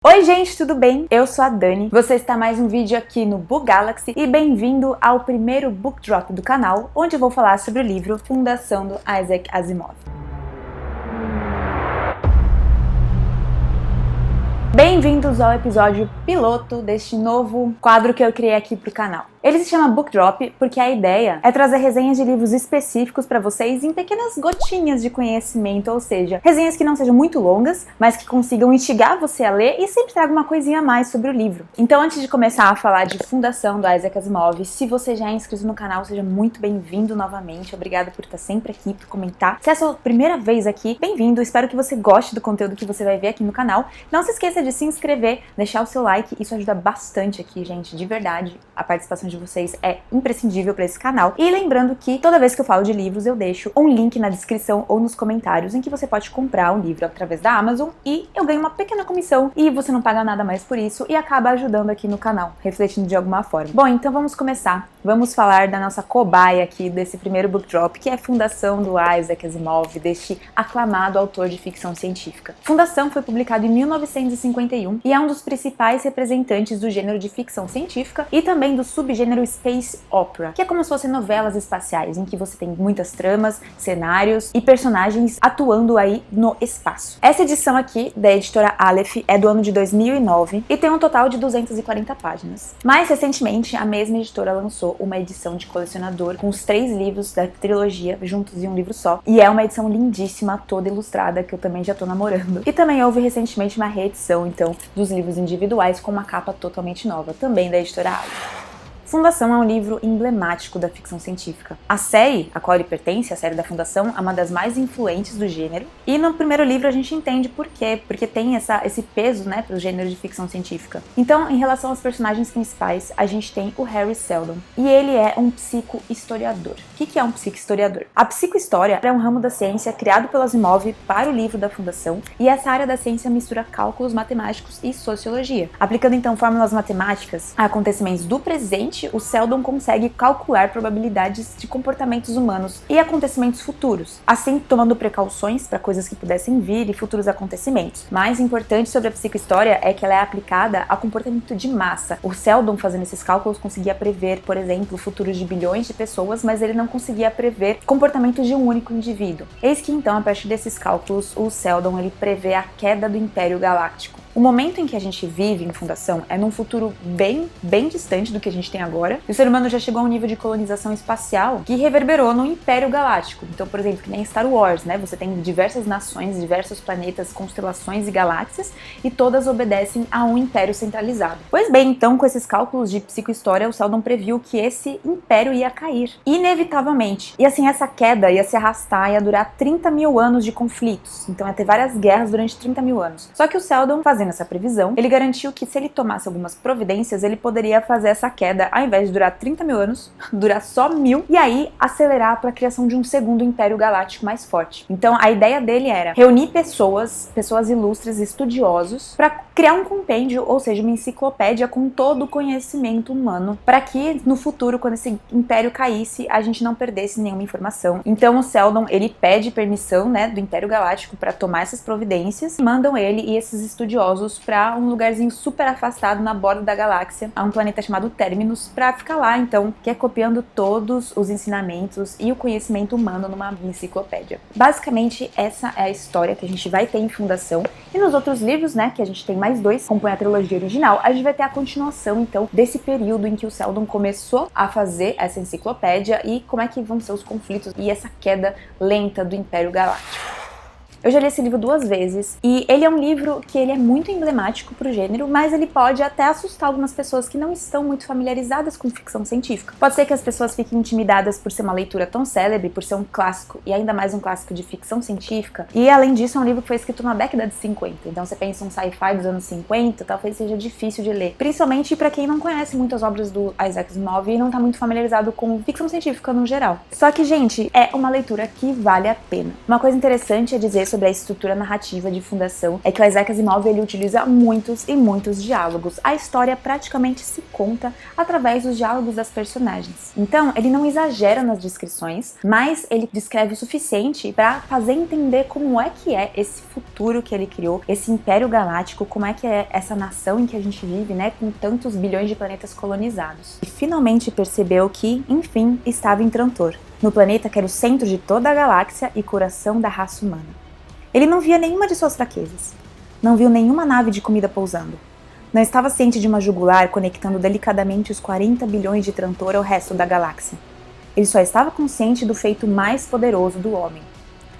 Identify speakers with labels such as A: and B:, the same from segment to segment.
A: Oi gente, tudo bem? Eu sou a Dani, você está mais um vídeo aqui no Book Galaxy e bem-vindo ao primeiro Book Drop do canal, onde eu vou falar sobre o livro Fundação do Isaac Asimov. Bem-vindos ao episódio piloto deste novo quadro que eu criei aqui pro canal. Ele se chama Book Drop porque a ideia é trazer resenhas de livros específicos para vocês em pequenas gotinhas de conhecimento, ou seja, resenhas que não sejam muito longas, mas que consigam instigar você a ler e sempre traga uma coisinha a mais sobre o livro. Então, antes de começar a falar de Fundação do Isaac Asimov, se você já é inscrito no canal, seja muito bem-vindo novamente. Obrigada por estar sempre aqui, por comentar. Se é a sua primeira vez aqui, bem-vindo. Espero que você goste do conteúdo que você vai ver aqui no canal. Não se esqueça de se inscrever, deixar o seu like, isso ajuda bastante aqui, gente, de verdade. A participação de vocês é imprescindível para esse canal. E lembrando que toda vez que eu falo de livros, eu deixo um link na descrição ou nos comentários em que você pode comprar um livro através da Amazon e eu ganho uma pequena comissão e você não paga nada mais por isso e acaba ajudando aqui no canal, refletindo de alguma forma. Bom, então vamos começar. Vamos falar da nossa cobaia aqui desse primeiro book drop, que é Fundação do Isaac Asimov, deste aclamado autor de ficção científica. Fundação foi publicado em 1951 e é um dos principais representantes do gênero de ficção científica e também do subgênero Space Opera, que é como se fossem novelas espaciais, em que você tem muitas tramas, cenários e personagens atuando aí no espaço. Essa edição aqui, da editora Aleph, é do ano de 2009 e tem um total de 240 páginas. Mais recentemente, a mesma editora lançou uma edição de colecionador com os 3 livros da trilogia juntos em um livro só, e é uma edição lindíssima, toda ilustrada, que eu também já tô namorando. E também houve recentemente uma reedição, então, dos livros individuais com uma capa totalmente nova, também da editora Aleph. Fundação é um livro emblemático da ficção científica. A série a qual ele pertence, a série da Fundação, é uma das mais influentes do gênero. E no primeiro livro a gente entende por quê, porque tem esse peso, né, para o gênero de ficção científica. Então, em relação aos personagens principais, a gente tem o Harry Seldon. E ele é um psicohistoriador. O que é um psicohistoriador? A psicohistória é um ramo da ciência criado pelo Asimov para o livro da Fundação. E essa área da ciência mistura cálculos matemáticos e sociologia. Aplicando então fórmulas matemáticas a acontecimentos do presente, o Seldon consegue calcular probabilidades de comportamentos humanos e acontecimentos futuros, assim tomando precauções para coisas que pudessem vir e futuros acontecimentos. Mais importante sobre a psicohistória é que ela é aplicada a comportamento de massa. O Seldon, fazendo esses cálculos, conseguia prever, por exemplo, futuros de bilhões de pessoas, mas ele não conseguia prever comportamentos de um único indivíduo. Eis que então, a partir desses cálculos, o Seldon ele prevê a queda do Império Galáctico. O momento em que a gente vive em Fundação é num futuro bem distante do que a gente tem agora. E o ser humano já chegou a um nível de colonização espacial que reverberou no Império Galáctico. Então, por exemplo, que nem Star Wars, né? Você tem diversas nações, diversos planetas, constelações e galáxias e todas obedecem a um império centralizado. Pois bem, então, com esses cálculos de psicohistória, o Seldon previu que esse império ia cair, inevitavelmente. E assim, essa queda ia se arrastar, ia durar 30 mil anos de conflitos. Então, ia ter várias guerras durante 30 mil anos. Só que o Seldon, fazendo essa previsão, ele garantiu que se ele tomasse algumas providências, ele poderia fazer essa queda, ao invés de durar 30 mil anos, durar só 1000, e aí acelerar para a criação de um segundo Império Galáctico mais forte. Então a ideia dele era reunir pessoas ilustres, estudiosos, para criar um compêndio, ou seja, uma enciclopédia com todo o conhecimento humano, para que no futuro, quando esse império caísse, a gente não perdesse nenhuma informação. Então o Seldon, ele pede permissão, né, do Império Galáctico para tomar essas providências, mandam ele e esses estudiosos para um lugarzinho super afastado na borda da galáxia, a um planeta chamado Terminus, para ficar lá, então, que é copiando todos os ensinamentos e o conhecimento humano numa enciclopédia. Basicamente, essa é a história que a gente vai ter em Fundação. E nos outros livros, né, que a gente tem mais 2, compõe a trilogia original, a gente vai ter a continuação, então, desse período em que o Seldon começou a fazer essa enciclopédia e como é que vão ser os conflitos e essa queda lenta do Império Galáctico. Eu já li esse livro 2 vezes e ele é um livro que ele é muito emblemático pro gênero, mas ele pode até assustar algumas pessoas que não estão muito familiarizadas com ficção científica. Pode ser que as pessoas fiquem intimidadas por ser uma leitura tão célebre, por ser um clássico e ainda mais um clássico de ficção científica. E além disso é um livro que foi escrito na década de 50, então você pensa um sci-fi dos anos 50, talvez seja difícil de ler. Principalmente para quem não conhece muitas obras do Isaac Asimov e não tá muito familiarizado com ficção científica no geral. Só que, gente, é uma leitura que vale a pena. Uma coisa interessante é dizer sobre a estrutura narrativa de Fundação é que o Isaac Asimov ele utiliza muitos e muitos diálogos. A história praticamente se conta através dos diálogos das personagens. Então, ele não exagera nas descrições, mas ele descreve o suficiente para fazer entender como é que é esse futuro que ele criou, esse Império Galáctico, como é que é essa nação em que a gente vive, né, com tantos bilhões de planetas colonizados. E finalmente percebeu que, enfim, estava em Trantor, no planeta que era o centro de toda a galáxia e coração da raça humana. Ele não via nenhuma de suas fraquezas. Não viu nenhuma nave de comida pousando. Não estava ciente de uma jugular conectando delicadamente os 40 bilhões de Trantor ao resto da galáxia. Ele só estava consciente do feito mais poderoso do homem.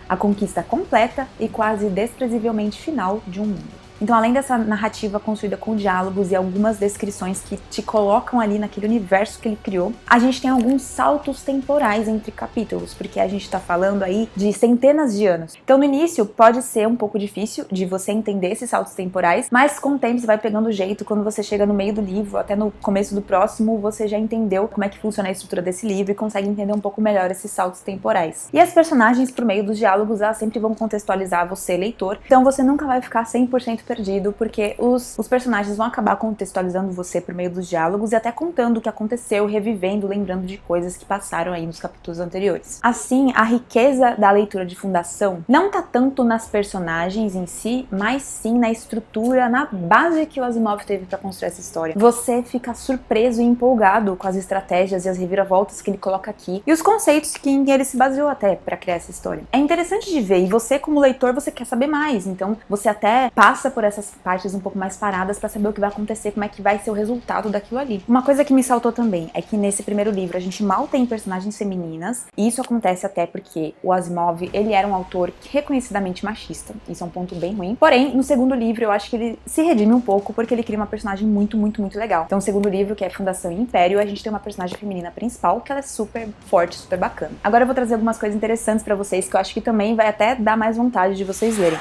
A: A conquista completa e quase desprezivelmente final de um mundo. Então, além dessa narrativa construída com diálogos e algumas descrições que te colocam ali naquele universo que ele criou, a gente tem alguns saltos temporais entre capítulos, porque a gente tá falando aí de centenas de anos. Então, no início, pode ser um pouco difícil de você entender esses saltos temporais, mas com o tempo você vai pegando o jeito. Quando você chega no meio do livro, até no começo do próximo, você já entendeu como é que funciona a estrutura desse livro e consegue entender um pouco melhor esses saltos temporais. E as personagens, por meio dos diálogos, elas sempre vão contextualizar você, leitor, então você nunca vai ficar 100% perdido, porque os personagens vão acabar contextualizando você por meio dos diálogos e até contando o que aconteceu, revivendo, lembrando de coisas que passaram aí nos capítulos anteriores. Assim, a riqueza da leitura de Fundação não tá tanto nas personagens em si, mas sim na estrutura, na base que o Asimov teve para construir essa história. Você fica surpreso e empolgado com as estratégias e as reviravoltas que ele coloca aqui e os conceitos que ele se baseou até para criar essa história. É interessante de ver, e você como leitor, você quer saber mais, então você até passa por essas partes um pouco mais paradas para saber o que vai acontecer, como é que vai ser o resultado daquilo ali. Uma coisa que me saltou também é que nesse primeiro livro a gente mal tem personagens femininas, e isso acontece até porque o Asimov, ele era um autor reconhecidamente machista, isso é um ponto bem ruim. Porém, no segundo livro eu acho que ele se redime um pouco porque ele cria uma personagem muito legal. Então, o segundo livro, que é Fundação e Império, a gente tem uma personagem feminina principal que ela é super forte, super bacana. Agora eu vou trazer algumas coisas interessantes pra vocês que eu acho que também vai até dar mais vontade de vocês lerem.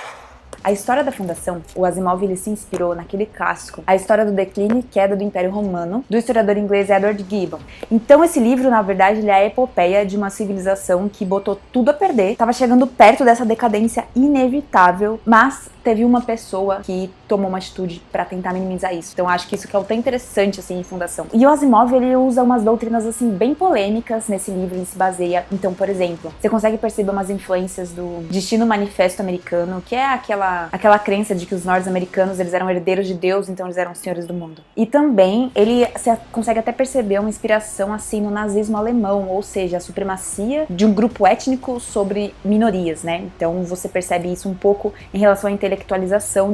A: A história da Fundação, o Asimov ele se inspirou naquele clássico, a história do declínio e queda do Império Romano, do historiador inglês Edward Gibbon. Então esse livro, na verdade, ele é a epopeia de uma civilização que botou tudo a perder, estava chegando perto dessa decadência inevitável, mas teve uma pessoa que tomou uma atitude para tentar minimizar isso. Então acho que isso que é o tão interessante assim em Fundação. E o Asimov ele usa umas doutrinas assim bem polêmicas nesse livro, ele se baseia. Então, por exemplo, você consegue perceber umas influências do Destino Manifesto americano, que é aquela crença de que os norte-americanos eles eram herdeiros de Deus, então eles eram os senhores do mundo. E também você consegue até perceber uma inspiração assim no nazismo alemão, ou seja, a supremacia de um grupo étnico sobre minorias, né? Então você percebe isso um pouco em relação à intelectualização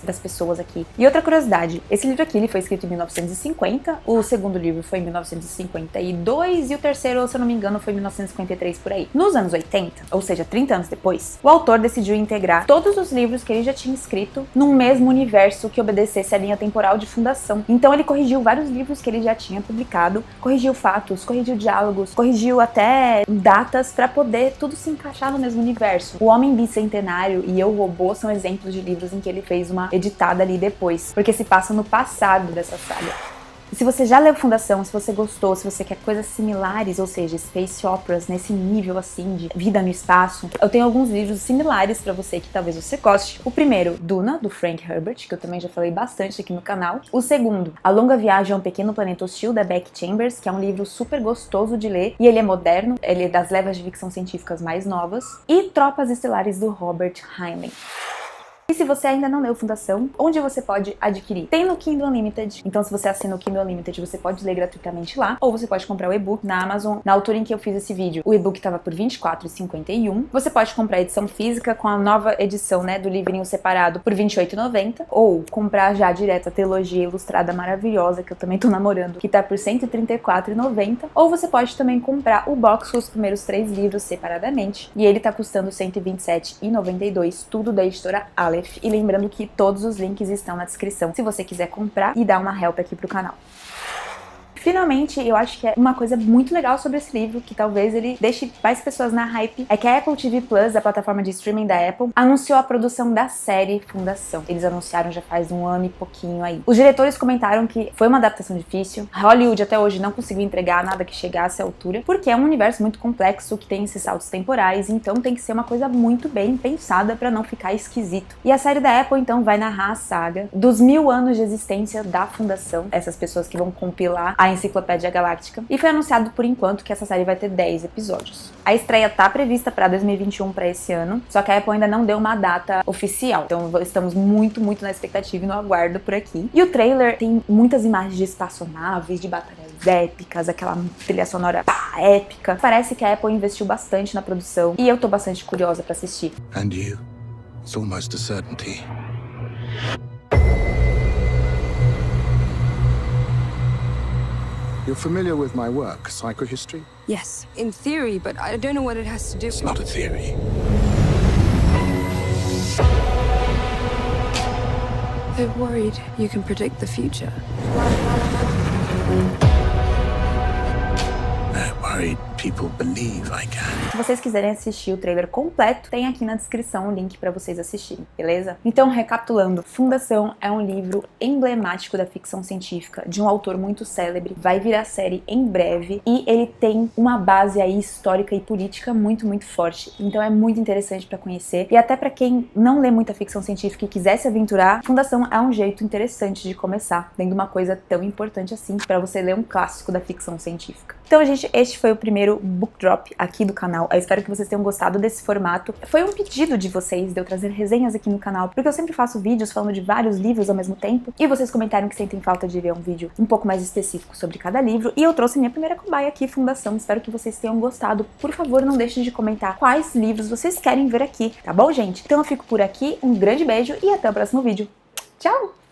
A: das pessoas aqui. E outra curiosidade, esse livro aqui ele foi escrito em 1950, o segundo livro foi em 1952 e o terceiro, se eu não me engano, foi em 1953 por aí. Nos anos 80, ou seja, 30 anos depois, o autor decidiu integrar todos os livros que ele já tinha escrito num mesmo universo que obedecesse à linha temporal de Fundação. Então ele corrigiu vários livros que ele já tinha publicado, corrigiu fatos, corrigiu diálogos, corrigiu até datas para poder tudo se encaixar no mesmo universo. O Homem Bicentenário e Eu, Robô são exemplos de livros em que ele fez uma editada ali depois, porque se passa no passado dessa saga. E se você já leu Fundação, se você gostou, se você quer coisas similares, ou seja, space operas nesse nível assim de vida no espaço, eu tenho alguns livros similares pra você que talvez você goste. O primeiro, Duna, do Frank Herbert, que eu também já falei bastante aqui no canal. O segundo, A Longa Viagem a um Pequeno Planeta Hostil, da Becky Chambers, que é um livro super gostoso de ler, e ele é moderno, ele é das levas de ficção científicas mais novas. E Tropas Estelares, do Robert Heinlein. E se você ainda não leu Fundação, onde você pode adquirir? Tem no Kindle Unlimited, então se você assina o Kindle Unlimited, você pode ler gratuitamente lá, ou você pode comprar o e-book na Amazon. Na altura em que eu fiz esse vídeo, o e-book estava por R$24,51. Você pode comprar a edição física com a nova edição, né, do livrinho separado por R$28,90, ou comprar já direto a trilogia ilustrada maravilhosa, que eu também tô namorando, que tá por R$134,90, ou você pode também comprar o box com os primeiros 3 livros separadamente, e ele tá custando R$127,92, tudo da editora Aleph. E lembrando que todos os links estão na descrição se você quiser comprar e dar uma help aqui pro canal. Finalmente, eu acho que é uma coisa muito legal sobre esse livro, que talvez ele deixe mais pessoas na hype, é que a Apple TV Plus, a plataforma de streaming da Apple, anunciou a produção da série Fundação. Eles anunciaram já faz um ano e pouquinho aí. Os diretores comentaram que foi uma adaptação difícil. Hollywood até hoje não conseguiu entregar nada que chegasse à altura, porque é um universo muito complexo, que tem esses saltos temporais, então tem que ser uma coisa muito bem pensada pra não ficar esquisito. E a série da Apple, então, vai narrar a saga dos 1000 anos de existência da Fundação, essas pessoas que vão compilar a Enciclopédia Galáctica, e foi anunciado por enquanto que essa série vai ter 10 episódios. A estreia tá prevista pra 2021, pra esse ano, só que a Apple ainda não deu uma data oficial, então estamos muito na expectativa e no aguardo por aqui. E o trailer tem muitas imagens de espaçonaves, de batalhas épicas, aquela trilha sonora épica. Parece que a Apple investiu bastante na produção e eu tô bastante curiosa pra assistir.
B: And you, it's almost a certainty. You're familiar with my work, psychohistory?
C: Yes, in theory, but I don't know what it has to do.
B: It's not a theory.
C: They're worried you can predict the future.
B: They're worried people believe I can.
A: Se vocês quiserem assistir o trailer completo, tem aqui na descrição o link pra vocês assistirem, beleza? Então, recapitulando, Fundação é um livro emblemático da ficção científica, de um autor muito célebre, vai virar série em breve, e ele tem uma base aí histórica e política muito forte, então é muito interessante pra conhecer, e até pra quem não lê muita ficção científica e quiser se aventurar, Fundação é um jeito interessante de começar, lendo uma coisa tão importante assim, pra você ler um clássico da ficção científica. Então, gente, este foi o primeiro book drop aqui do canal. Eu espero que vocês tenham gostado desse formato. Foi um pedido de vocês de eu trazer resenhas aqui no canal, porque eu sempre faço vídeos falando de vários livros ao mesmo tempo, e vocês comentaram que sentem falta de ver um vídeo um pouco mais específico sobre cada livro, e eu trouxe minha primeira cobaia aqui, Fundação. Espero que vocês tenham gostado. Por favor, não deixem de comentar quais livros vocês querem ver aqui, tá bom, gente? Então eu fico por aqui, um grande beijo e até o próximo vídeo. Tchau!